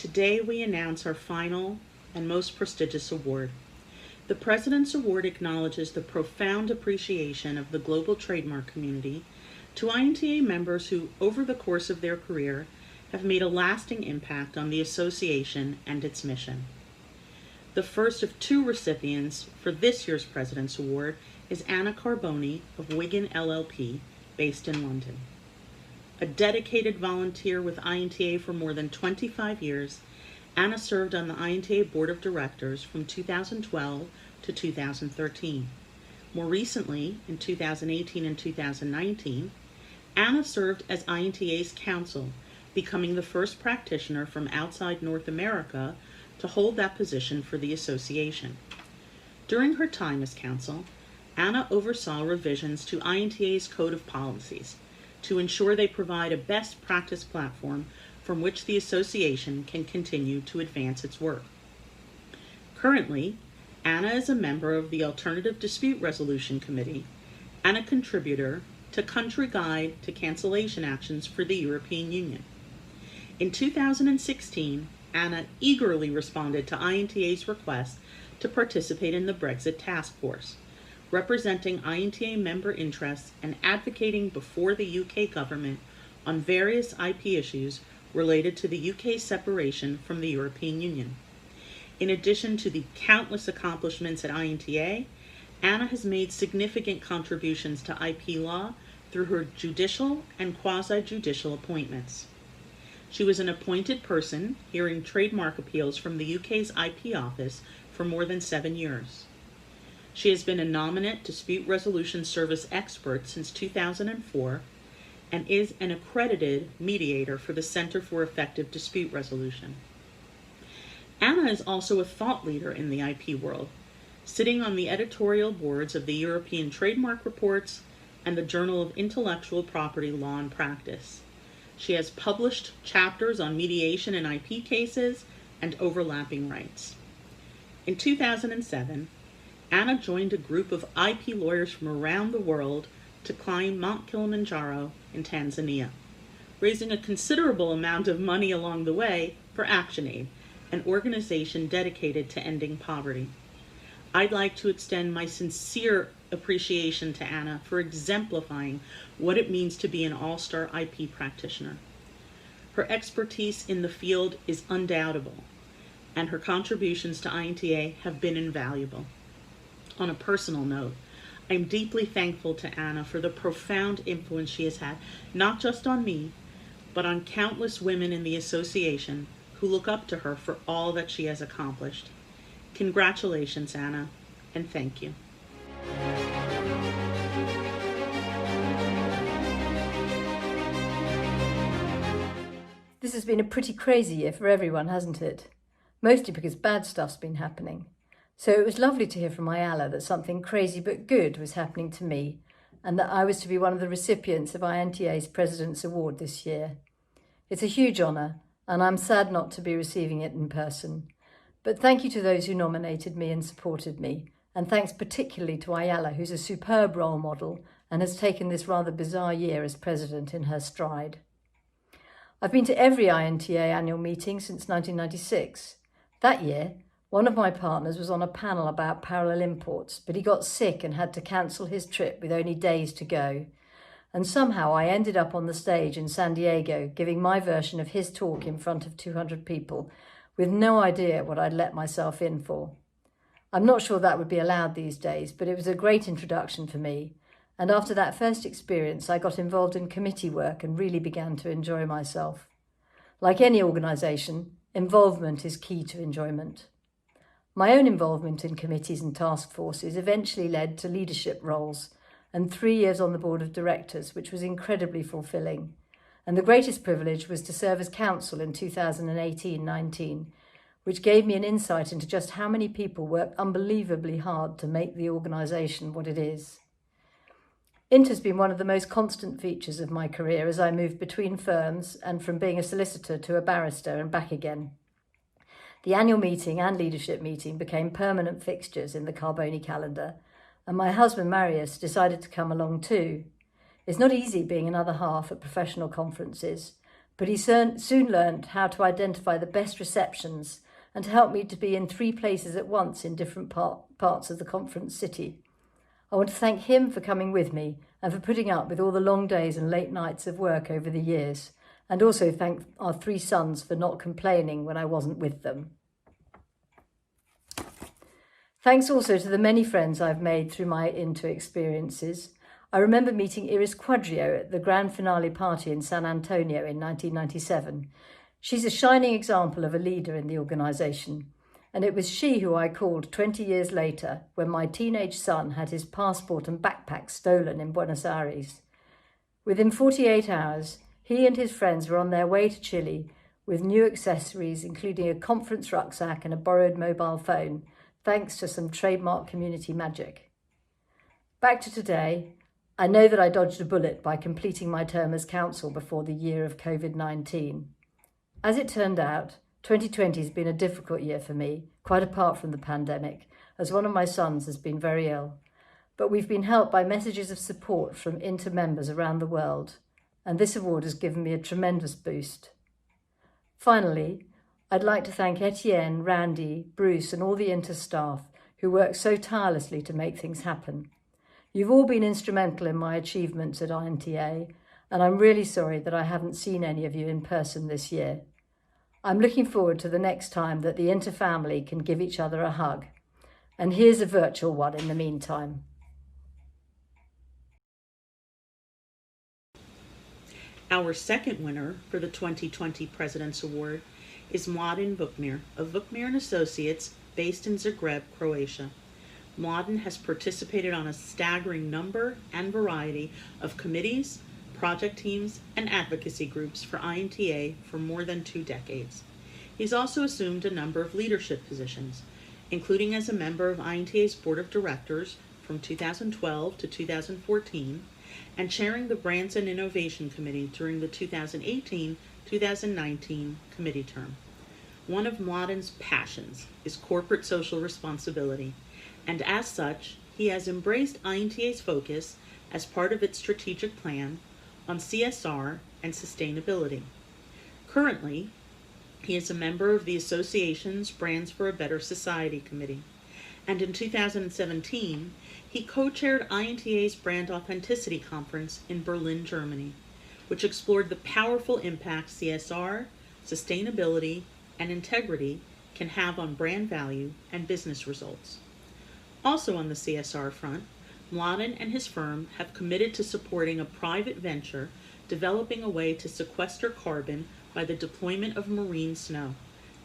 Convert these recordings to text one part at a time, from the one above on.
Today we announce our final and most prestigious award. The President's Award acknowledges the profound appreciation of the global trademark community to INTA members who, over the course of their career, have made a lasting impact on the association and its mission. The first of two recipients for this year's President's Award is Anna Carboni of Wigan LLP, based in London. A dedicated volunteer with INTA for more than 25 years, Anna served on the INTA Board of Directors from 2012 to 2013. More recently, in 2018 and 2019, Anna served as INTA's counsel, becoming the first practitioner from outside North America to hold that position for the association. During her time as counsel, Anna oversaw revisions to INTA's Code of Policies to ensure they provide a best practice platform from which the association can continue to advance its work. Currently, Anna is a member of the Alternative Dispute Resolution Committee and a contributor to Country Guide to Cancellation Actions for the European Union. In 2016, Anna eagerly responded to INTA's request to participate in the Brexit Task Force, representing INTA member interests and advocating before the UK government on various IP issues related to the UK's separation from the European Union. In addition to the countless accomplishments at INTA, Anna has made significant contributions to IP law through her judicial and quasi-judicial appointments. She was an appointed person hearing trademark appeals from the UK's IP office for more than 7 years. She has been a nominate Dispute Resolution Service expert since 2004 and is an accredited mediator for the Center for Effective Dispute Resolution. Anna is also a thought leader in the IP world, sitting on the editorial boards of the European Trademark Reports and the Journal of Intellectual Property Law and Practice. She has published chapters on mediation in IP cases and overlapping rights. In 2007, Anna joined a group of IP lawyers from around the world to climb Mount Kilimanjaro in Tanzania, raising a considerable amount of money along the way for ActionAid, an organization dedicated to ending poverty. I'd like to extend my sincere appreciation to Anna for exemplifying what it means to be an all-star IP practitioner. Her expertise in the field is undoubtable, and her contributions to INTA have been invaluable. On a personal note, I'm deeply thankful to Anna for the profound influence she has had, not just on me, but on countless women in the association who look up to her for all that she has accomplished. Congratulations, Anna, and thank you. This has been a pretty crazy year for everyone, hasn't it? Mostly because bad stuff's been happening. So it was lovely to hear from Ayala that something crazy but good was happening to me, and that I was to be one of the recipients of INTA's President's Award this year. It's a huge honour, and I'm sad not to be receiving it in person. But thank you to those who nominated me and supported me, and thanks particularly to Ayala, who's a superb role model and has taken this rather bizarre year as president in her stride. I've been to every INTA annual meeting since 1996. That year, one of my partners was on a panel about parallel imports, but he got sick and had to cancel his trip with only days to go. And somehow I ended up on the stage in San Diego giving my version of his talk in front of 200 people, with no idea what I'd let myself in for. I'm not sure that would be allowed these days, but it was a great introduction for me. And after that first experience, I got involved in committee work and really began to enjoy myself. Like any organisation, involvement is key to enjoyment. My own involvement in committees and task forces eventually led to leadership roles and 3 years on the board of directors, which was incredibly fulfilling. And the greatest privilege was to serve as counsel in 2018-19, which gave me an insight into just how many people work unbelievably hard to make the organisation what it is. INTA has been one of the most constant features of my career as I moved between firms and from being a solicitor to a barrister and back again. The annual meeting and leadership meeting became permanent fixtures in the Carboni calendar, and my husband Marius decided to come along too. It's not easy being another half at professional conferences, but he soon learned how to identify the best receptions and to help me to be in 3 places at once in different parts of the conference city. I want to thank him for coming with me and for putting up with all the long days and late nights of work over the years, and also thank our 3 sons for not complaining when I wasn't with them. Thanks also to the many friends I've made through my INTA experiences. I remember meeting Iris Cuadrio at the grand finale party in San Antonio in 1997. She's a shining example of a leader in the organisation, and it was she who I called 20 years later when my teenage son had his passport and backpack stolen in Buenos Aires. Within 48 hours, he and his friends were on their way to Chile with new accessories, including a conference rucksack and a borrowed mobile phone, thanks to some trademark community magic. Back to today, I know that I dodged a bullet by completing my term as council before the year of COVID-19. As it turned out, 2020 has been a difficult year for me, quite apart from the pandemic, as one of my sons has been very ill. But we've been helped by messages of support from INTA members around the world, and this award has given me a tremendous boost. Finally, I'd like to thank Etienne, Randy, Bruce and all the INTA staff who work so tirelessly to make things happen. You've all been instrumental in my achievements at INTA, and I'm really sorry that I haven't seen any of you in person this year. I'm looking forward to the next time that the INTA family can give each other a hug. And here's a virtual one in the meantime. Our second winner for the 2020 President's Award is Mladen Bookmeer of Bookmeer & Associates based in Zagreb, Croatia. Mladen has participated on a staggering number and variety of committees, project teams, and advocacy groups for INTA for more than 2 decades. He's also assumed a number of leadership positions, including as a member of INTA's Board of Directors from 2012 to 2014, and chairing the Brands and Innovation Committee during the 2018-2019 committee term. One of Mladen's passions is corporate social responsibility, and as such, he has embraced INTA's focus as part of its strategic plan on CSR and sustainability. Currently, he is a member of the association's Brands for a Better Society Committee, and in 2017, he co-chaired INTA's Brand Authenticity Conference in Berlin, Germany, which explored the powerful impact CSR, sustainability, and integrity can have on brand value and business results. Also on the CSR front, Mladen and his firm have committed to supporting a private venture developing a way to sequester carbon by the deployment of marine snow,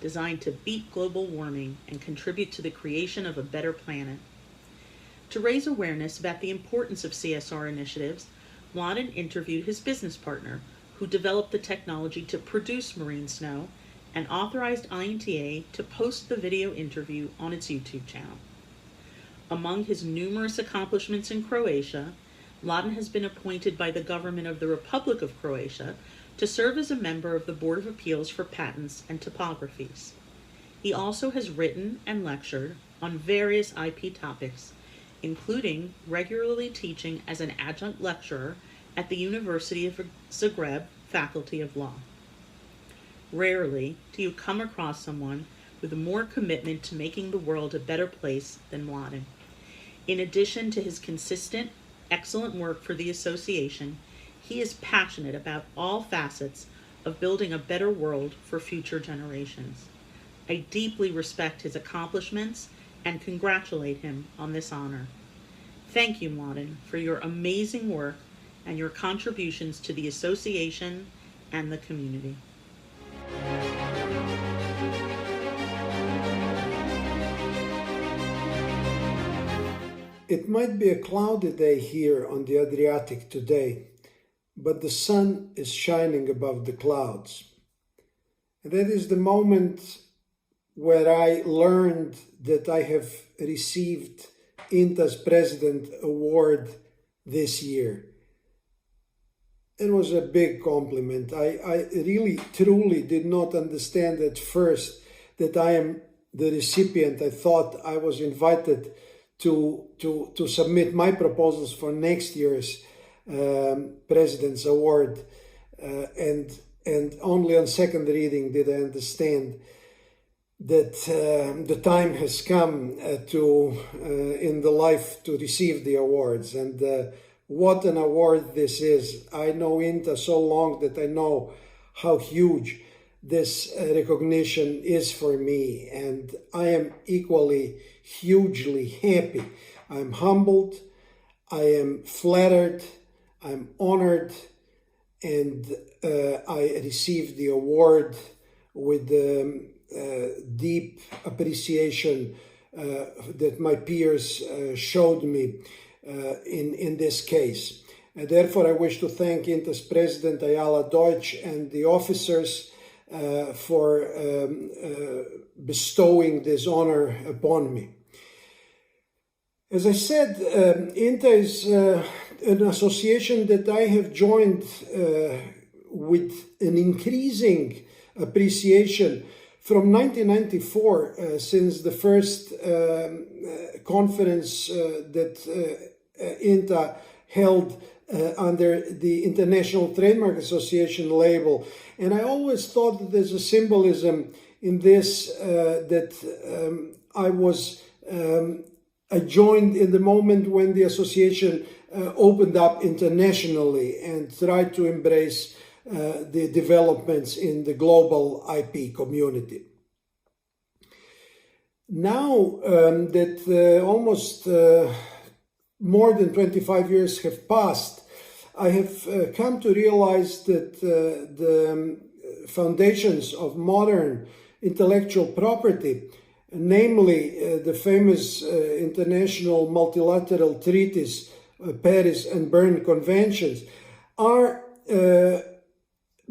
designed to beat global warming and contribute to the creation of a better planet. To raise awareness about the importance of CSR initiatives, Mladen interviewed his business partner, who developed the technology to produce marine snow, and authorized INTA to post the video interview on its YouTube channel. Among his numerous accomplishments in Croatia, Mladen has been appointed by the government of the Republic of Croatia to serve as a member of the Board of Appeals for Patents and Typographies. He also has written and lectured on various IP topics, including regularly teaching as an adjunct lecturer at the University of Zagreb Faculty of Law. Rarely do you come across someone with more commitment to making the world a better place than Mladen. In addition to his consistent, excellent work for the association, he is passionate about all facets of building a better world for future generations. I deeply respect his accomplishments and congratulate him on this honor. Thank you, Mladen, for your amazing work and your contributions to the association and the community. It might be a cloudy day here on the Adriatic today, but the sun is shining above the clouds. And that is the moment where I learned that I have received INTA's President Award this year. It was a big compliment. I really, truly did not understand at first that I am the recipient. I thought I was invited to submit my proposals for next year's President's Award. And and only on second reading did I understand that the time has come in the life to receive the awards. And what an award this is. I know INTA so long that I know how huge this recognition is for me, and I am equally hugely happy. I'm humbled, I am flattered, I'm honored, and I received the award with deep appreciation that my peers showed me in this case. And therefore, I wish to thank INTA's President Ayala Deutsch and the officers for bestowing this honor upon me. As I said, INTA is an association that I have joined with an increasing appreciation from 1994, since the first conference that INTA held under the International Trademark Association label. And I always thought that there's a symbolism in this, that I joined in the moment when the association opened up internationally and tried to embrace the developments in the global IP community. Now that almost more than 25 years have passed, I have come to realize that the foundations of modern intellectual property, namely the famous international multilateral treaties, Paris and Berne conventions, are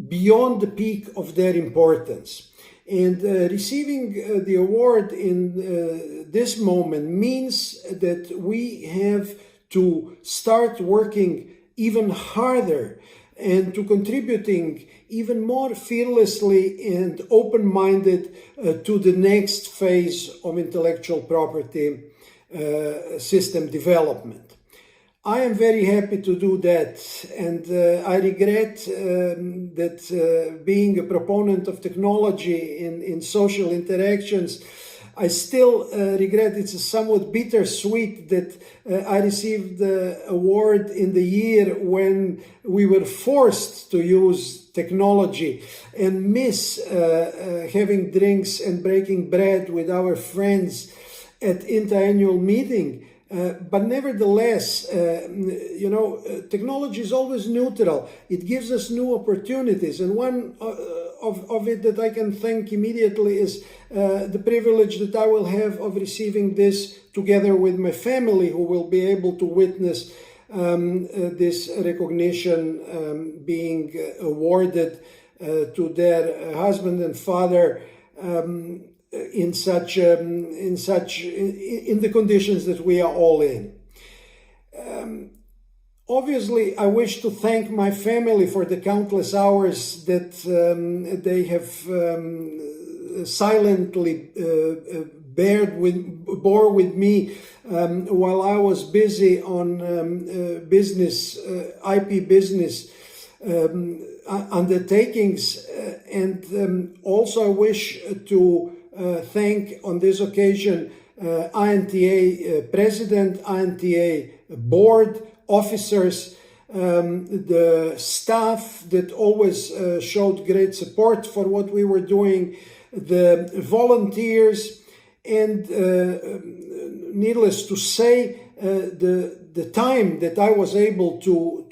beyond the peak of their importance. And receiving the award in this moment means that we have to start working even harder and to contributing even more fearlessly and open-minded to the next phase of intellectual property system development. I am very happy to do that, and I regret that being a proponent of technology in social interactions, I still regret it's somewhat bittersweet that I received the award in the year when we were forced to use technology and miss having drinks and breaking bread with our friends at INTA annual meeting. But nevertheless, technology is always neutral. It gives us new opportunities. And one of it that I can thank immediately is the privilege that I will have of receiving this together with my family, who will be able to witness this recognition being awarded to their husband and father in the conditions that we are all in. Obviously, I wish to thank my family for the countless hours that they have silently bore with me while I was busy on IP business undertakings, and also I wish to thank on this occasion INTA President, INTA Board, officers, the staff that always showed great support for what we were doing, the volunteers, and needless to say, the time that I was able to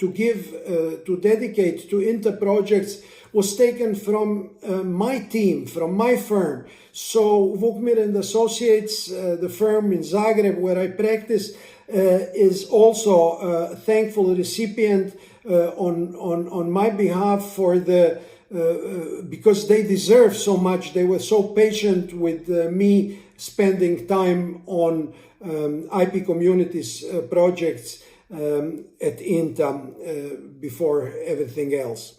dedicate to INTA projects was taken from my team, from my firm. So Bookmeer and Associates, the firm in Zagreb where I practice, is also a thankful recipient on my behalf for the because they deserve so much. They were so patient with me spending time on IP communities projects at INTA before everything else.